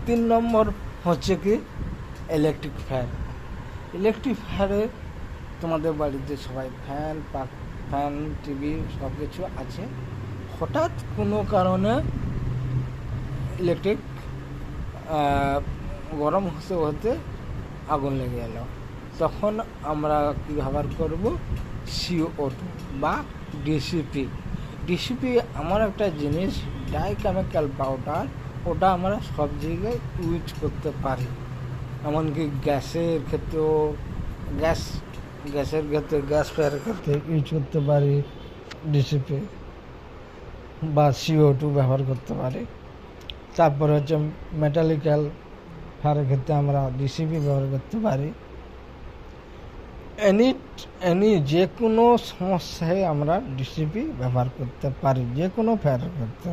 3 নম্বর হচ্ছে কি electric fan. Electric ফ্যানে তোমাদের বাড়িতে সবাই ফ্যান টিভি সব কিছু আছে, হঠাৎ কোনো কারণে ইলেকট্রিক গরম হতে হতে আগুন লেগে গেল, তখন আমরা কী ব্যবহার করব? CO2 বা ডিসিপি। ডিসিপি আমার একটা জিনিস, ডাইকেমিক্যাল পাউডার, ওটা আমরা সব জায়গায় ইউজ করতে পারি। এমনকি গ্যাসের ক্ষেত্রেও গ্যাস ফায়ারের ক্ষেত্রে ইউজ করতে পারি ডিসিপি বা CO2 ব্যবহার করতে পারি। তারপরে হচ্ছে মেটালিক্যাল ফায়ারের ক্ষেত্রে আমরা ডিসিপি ব্যবহার করতে পারি। যে কোনো সমস্যায় আমরা ডিসিপি ব্যবহার করতে পারি, যে কোনো ফায়ারের ক্ষেত্রে।